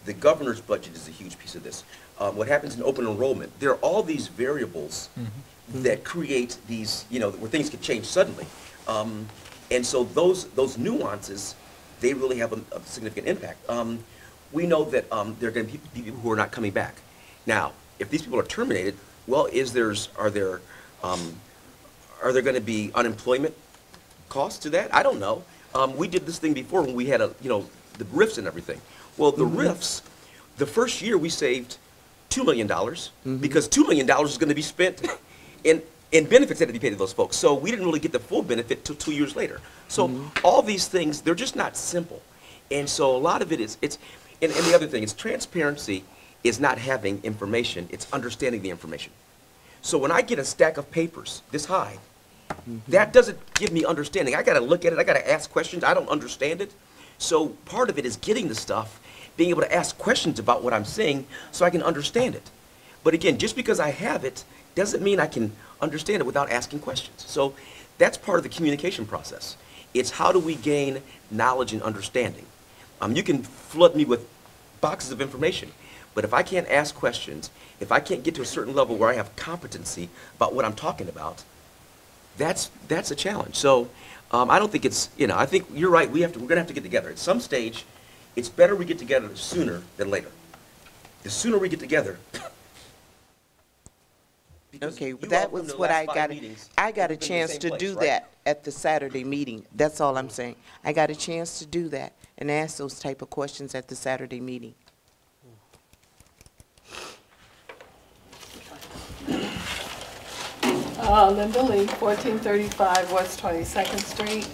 The governor's budget is a huge piece of this. What happens in open enrollment, there are all these variables that create these, where things could change suddenly. And so those nuances, they really have a significant impact. We know that there are going to be people who are not coming back. Now, if these people are terminated, well, are there going to be unemployment costs to that? I don't know. We did this thing before when we had the RIFs and everything. Well, the RIFs, the first year we saved $2 million because $2 million is going to be spent in benefits that had to be paid to those folks. So we didn't really get the full benefit till 2 years later. So all these things, they're just not simple. And so a lot of it is, and the other thing is transparency is not having information, it's understanding the information. So when I get a stack of papers this high, that doesn't give me understanding. I got to look at it, I got to ask questions, I don't understand it. So part of it is getting the stuff, being able to ask questions about what I'm saying so I can understand it. But again, just because I have it doesn't mean I can understand it without asking questions. So That's part of the communication process. It's how do we gain knowledge and understanding. You can flood me with boxes of information, but if I can't ask questions, if I can't get to a certain level where I have competency about what I'm talking about, that's a challenge. So I don't think it's, I think you're right, we're going to have to get together. At some stage, it's better we get together sooner than later. The sooner we get together. Okay, that was what I got a chance to do that at the Saturday meeting. That's all I'm saying. I got a chance to do that and ask those type of questions at the Saturday meeting. Linda Lee, 1435 West 22nd Street.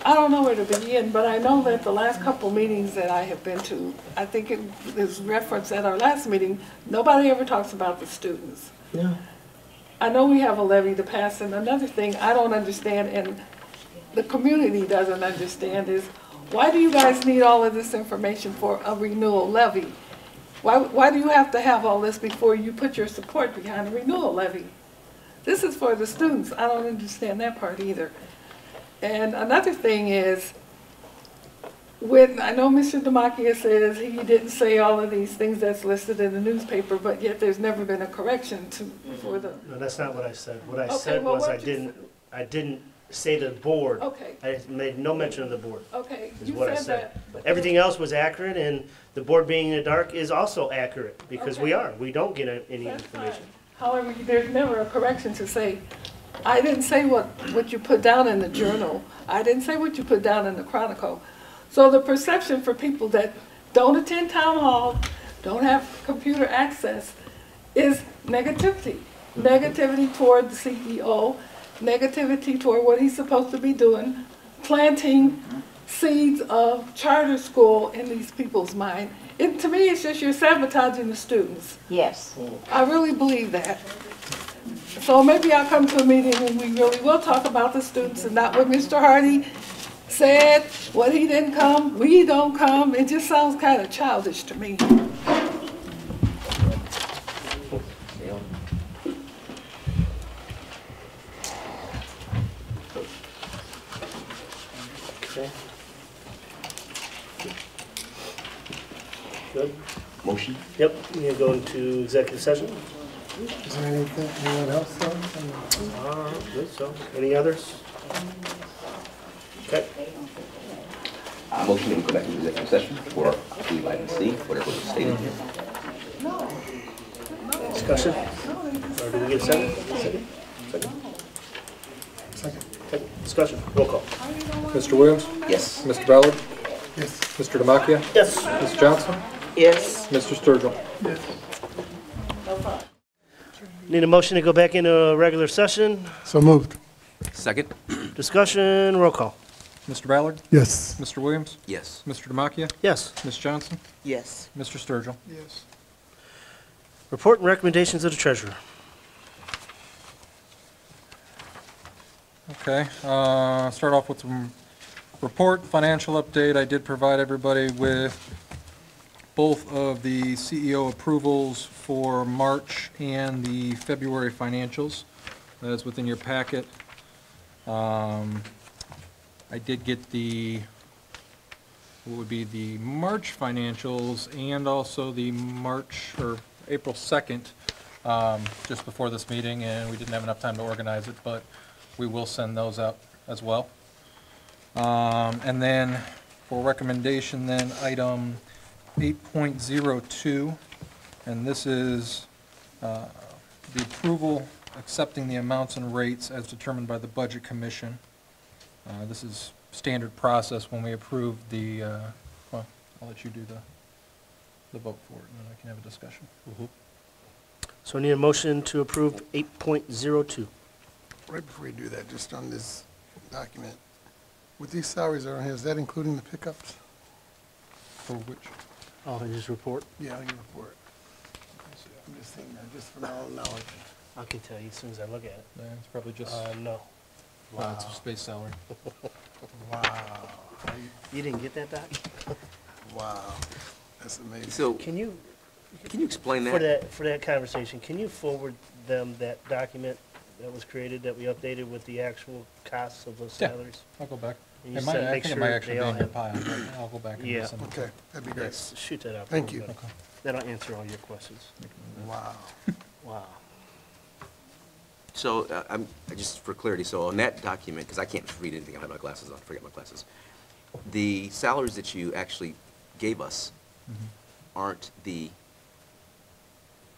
I don't know where to begin, but I know that the last couple meetings that I have been to, I think it is referenced at our last meeting, nobody ever talks about the students. Yeah. I know we have a levy to pass, and another thing I don't understand, and the community doesn't understand, is why do you guys need all of this information for a renewal levy? Why do you have to have all this before you put your support behind a renewal levy? This is for the students. I don't understand that part either. And another thing is, I know Mr. Demakia says he didn't say all of these things that's listed in the newspaper, but yet there's never been a correction for the. No, that's not what I said. What I Okay, said well, was what you I didn't say the board. Okay. I made no mention of the board. Okay, Is you what I said said. that. But Everything else was accurate, and the board being in the dark is also accurate, because we Okay. are. We don't get any That's fine. information. However, there's never a correction to say, I didn't say what you put down in the journal. I didn't say what you put down in the Chronicle. So the perception for people that don't attend town hall, don't have computer access, is negativity. Negativity toward the CEO, negativity toward what he's supposed to be doing, planting seeds of charter school in these people's mind. To me, it's just you're sabotaging the students. Yes. I really believe that. So maybe I'll come to a meeting and we really will talk about the students and not what Mr. Hardy said, what he didn't come, we don't come. It just sounds kind of childish to me. Okay. Good? Motion? Yep, we're going to executive session. Is there anyone else? Good, so, any others? Okay. Motion to go back into executive session for item C, whatever was stated here. Discussion? Or do we get a second? Second? Second. Okay, discussion, roll call. Mr. Williams? Yes. Mr. Ballard? Yes. Mr. Demakia? Yes. Ms. Johnson? Yes. Mr. Sturgill? Need a motion to go back into a regular session. So moved. Second? Discussion, roll call. Mr. Ballard? Yes. Mr. Williams? Yes. Mr. Demakia? Yes. Ms. Johnson? Yes. Mr. Sturgill? Yes. Report and recommendations of the treasurer. Okay, start off with some report, financial update. I did provide everybody with both of the CEO approvals for March and the February financials. That is within your packet. I did get what would be the March financials and also the April 2nd, just before this meeting, and we didn't have enough time to organize it, but we will send those out as well. And then for recommendation, then item 8.02, and this is the approval accepting the amounts and rates as determined by the Budget Commission. This is standard process when we approve the, well, I'll let you do the vote for it, and then I can have a discussion. So I need a motion to approve 8.02. Right before you do that, just on this document, with these salaries that are on here, is that including the pickups? For which? Oh, his report? Yeah, on your report. I'm just thinking, just for my own knowledge. I can tell you as soon as I look at it. Yeah, it's probably just, No. it's a space salary. Wow. You didn't get that, Doc? Wow. That's amazing. So, Can you, can you explain for that? that conversation, can you forward them that document that was created, that we updated with the actual costs of those Yeah. salaries? I'll go back. And you It might, said I make think it sure might actually they be all in your have- pile, but I'll go back and Yeah. send it. Okay, that'd be great. Yes, shoot that out. Thank you. Okay. That'll answer all your questions. Wow. Wow. So, just for clarity, so on that document, because I can't read anything, I have my glasses on, forget my glasses. The salaries that you actually gave us aren't the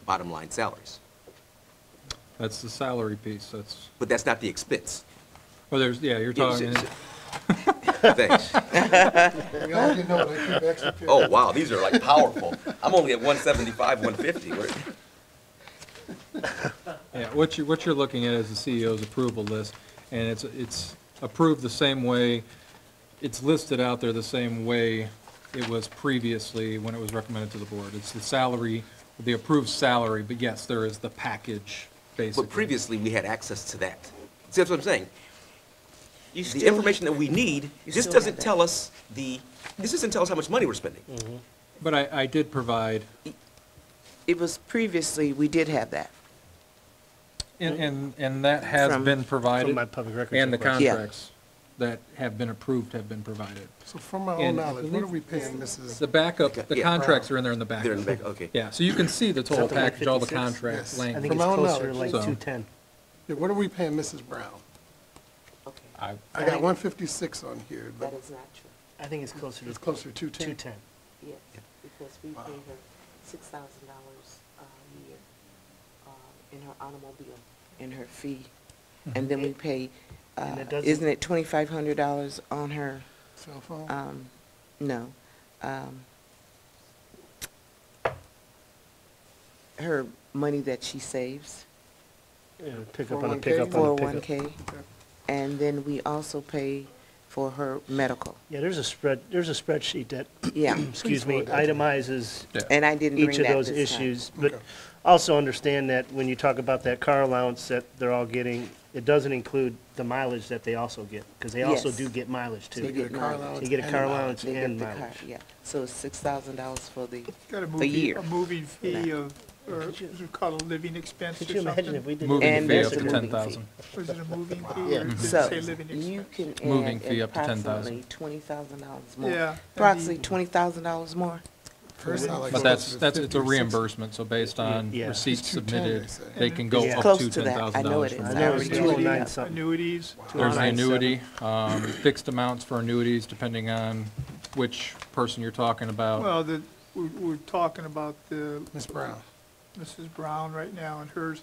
bottom line salaries, That's the salary piece, that's, but that's not the expense. well, there's, yeah, you're talking, Thanks. We all can know they keep extra paper. Oh, wow, these are like powerful. I'm only at 175, 150. yeah, what you're looking at is the CEO's approval list, and it's approved the same way, it's listed out there the same way it was previously when it was recommended to the board. It's the salary, the approved salary, but yes, there is the package, basically. But previously, we had access to that. See, that's what I'm saying. You The still- information that we need, you this still doesn't have that. tell us this doesn't tell us how much money we're spending. But I did provide, It was previously, we did have that. and that has From- been provided. From my public records And the request. Yeah. contracts that have been approved have been provided. So from my own And knowledge, what are we paying Mrs.? The backup, the Yeah. contracts are in there in the backup. They're in the back, okay. Yeah, so you can see the total Something like package, all the 56? contracts, Yes. I language. think From it's my own closer to knowledge. like So- 210. Yeah, what are we paying Mrs. Brown? I- I got 156 on here, That but is not true. I think it's closer to it's closer to 210. 210. Yes, because we pay her $6,000 a year in her automobile, in her fee. And then we pay, And it doesn't- isn't it $2,500 on her, Cell phone? no, her money that she saves, Yeah, pick up on a 401k? pickup on a pickup. 401K. And then we also pay for her medical. Yeah, there's a spreadsheet that, Yeah. excuse me, itemizes And I didn't bring each of that those this time. issues. But Okay. also understand that when you talk about that car allowance that they're all getting, it doesn't include the mileage that they also get, because they also Yes. do get mileage too. They You get a get car mileage. allowance You get a and car mileage. allowance They get and the car, mileage. yeah. So it's $6,000 for the, Got a a movie, year. a moving fee of, or is it called a living expense or Could you imagine if something? we did? Moving And fee there's up to the moving 10,000. Was it a moving fee Yeah. or did it So say living you expense? can Moving add fee up to 10,000. approximately $20,000 more. Yeah. that'd Approximately be- $20,000 more. First, I like But closer that's, to it's a 50 or 60. reimbursement, so based on Yeah. receipts It's 210, submitted, they say. they can go Yeah. up Close to to that. I know $10,000 it is. from I there. know it's Annuities, 209 something. Annuities. There's the 209 annuity, fixed amounts for annuities, depending on which person you're talking about. Well, we're talking about the Ms. Brown. Mrs. Brown right now, and hers,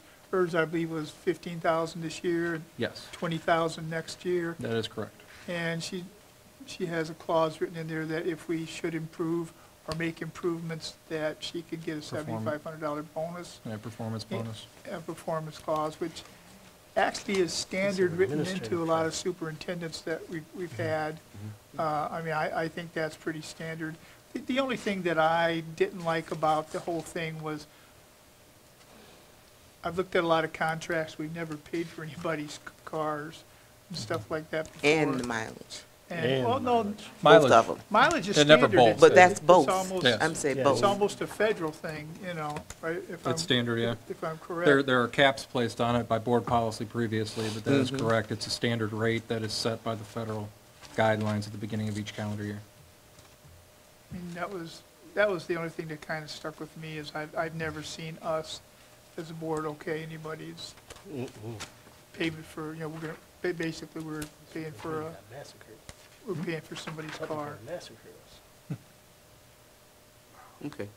I believe, was 15,000 this year, and Yes, 20,000 next year. that is correct. And she has a clause written in there that if we should improve or make improvements, that she could get a $7,500 bonus, And a performance bonus. a performance clause, which actually is standard written into a lot of superintendents that we've had. I mean, I think that's pretty standard. The only thing that I didn't like about the whole thing was, I've looked at a lot of contracts, we've never paid for anybody's cars and stuff like that before. And the mileage. And, well, no, Both Mileage, of them. mileage is They're never standard. both. It's- But that's it's both. almost- Yes. I'm saying Yeah. both. It's almost a federal thing, you know, right? If I'm- it's standard, yeah. If I'm correct. There are caps placed on it by board policy previously, but that is correct. It's a standard rate that is set by the federal guidelines at the beginning of each calendar year. I mean, that was the only thing that kind of stuck with me, is I've never seen us as a board, okay, anybody's payment for, you know, we're gonna, basically, we're paying for somebody's car. Okay,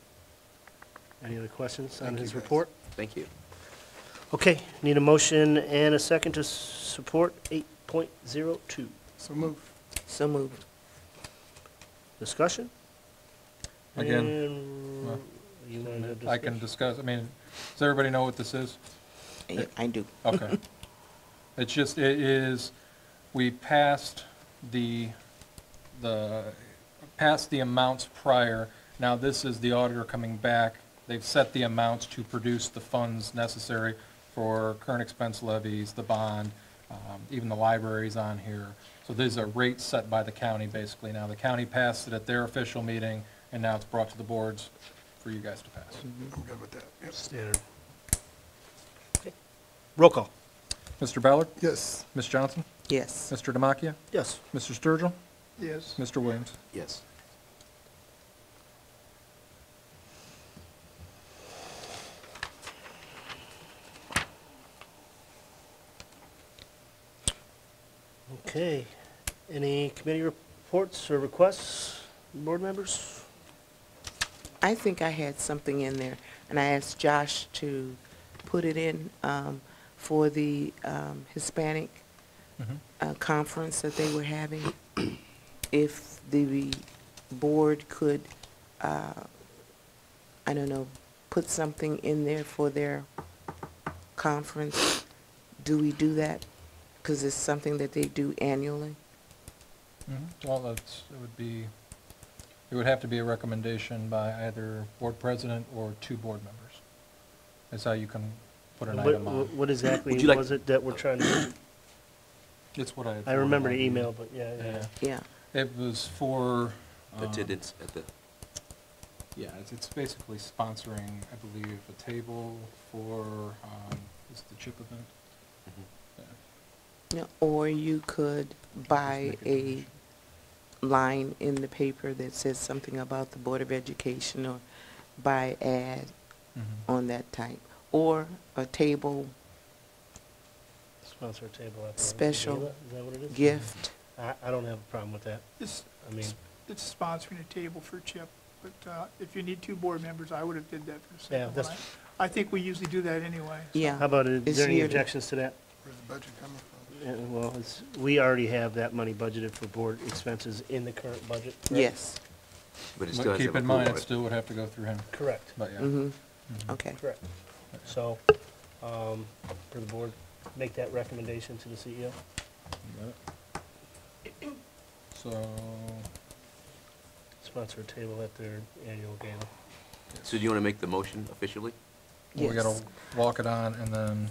Any other questions on Thank his you, guys. report? thank you. Okay, need a motion and a second to support 8.02. So move. So moved. Discussion? Again, And well, you want to I can discuss, I mean, does everybody know what this is? Yeah, I do. Okay. It's just, it is, we passed passed the amounts prior. Now, this is the auditor coming back. They've set the amounts to produce the funds necessary for current expense levies, the bond, even the library's on here. So these are rates set by the county, basically. Now, the county passed it at their official meeting, and now it's brought to the boards for you guys to pass. I'm good with that. Yep. Standard. Roll call. Mr. Ballard? Yes. Ms. Johnson? Yes. Mr. Demakia? Yes. Mr. Sturgill? Yes. Mr. Williams? Yes. Okay. Any committee reports or requests, board members? I think I had something in there, and I asked Josh to put it in for the Hispanic conference that they were having. If the board could, I don't know, put something in there for their conference, do we do that? Because it's something that they do annually. Well, it would have to be a recommendation by either board president or 2 board members. That's how you can put an item on. What exactly Would you like- was it that we're trying to do? It's what I remember the email, but yeah. Yeah. It was for, Attendance at the, yeah, it's basically sponsoring, I believe, a table for, is it the CHIP event? Yeah, or you could buy a line in the paper that says something about the Board of Education, or buy ad on that type, or a table Sponsor a table at the Special gala? Is that what it is? gift. I don't have a problem with that. It's, I mean, it's sponsoring a table for CHIP, but if you need 2 board members, I would have did that for the Yeah, second that's- one. I think we usually do that anyway. Yeah. how about, is It's there any yearly. objections to that? Where's the budget coming from? Yeah, well, we already have that money budgeted for board expenses in the current budget, correct? Yes. but it still But has to keep have in mind, approval, it still would have to go through him, Correct, but yeah. Okay. correct. So, for the board, make that recommendation to the CEO. So, Sponsor a table at their annual gala. right? So do you want to make the motion officially? we gotta Yes. walk it on and then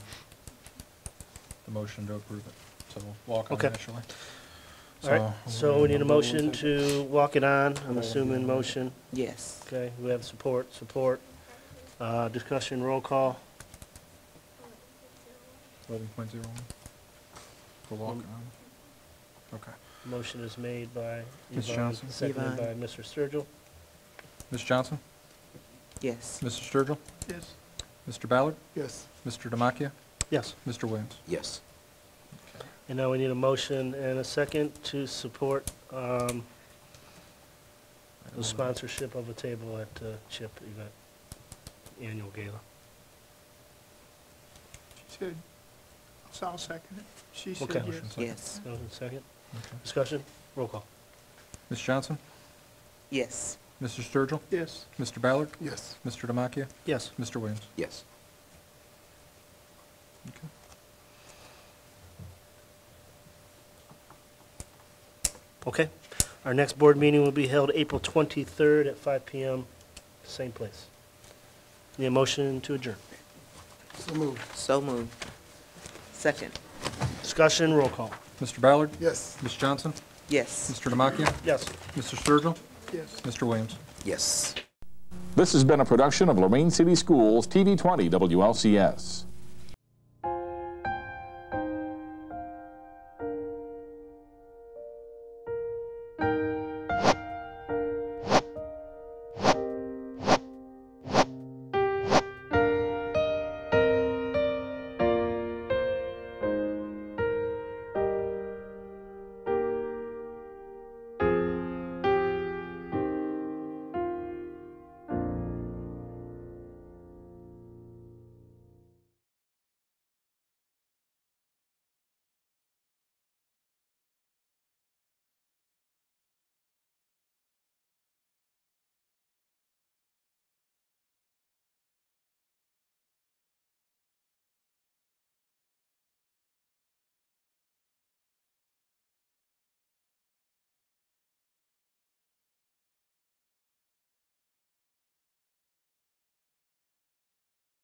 the motion to approve it. So we'll walk on Okay. initially. All right, so we need a motion to walk it on, I'm assuming motion. Yes. Okay, we have support. Discussion, roll call. 11.01. We'll walk on. Okay. Motion is made by Ms. Yvonne, Johnson? seconded by Yvonne. Mr. Sturgill. Ms. Johnson? Yes. Mr. Sturgill? Yes. Mr. Ballard? Yes. Mr. Demakia? Yes. Mr. Williams? Yes. And now we need a motion and a second to support the sponsorship of a table at CHIP event, annual gala. She said, so I'll second it. She Okay. said Motion yes. second. Yes. Motion second. Okay. Discussion, roll call. Ms. Johnson? Yes. Mr. Sturgill? Yes. Mr. Ballard? Yes. Mr. Demakia? Yes. Mr. Williams? Yes. Okay. Okay. Our next board meeting will be held April 23rd at 5 PM, same place. Need a motion to adjourn. So moved. So moved. Second. Discussion, roll call. Mr. Ballard? Yes. Ms. Johnson? Yes. Mr. Demakia? Yes. Mr. Sturgill? Yes. Mr. Williams? Yes. This has been a production of Lorraine City Schools TV 20 WLCS.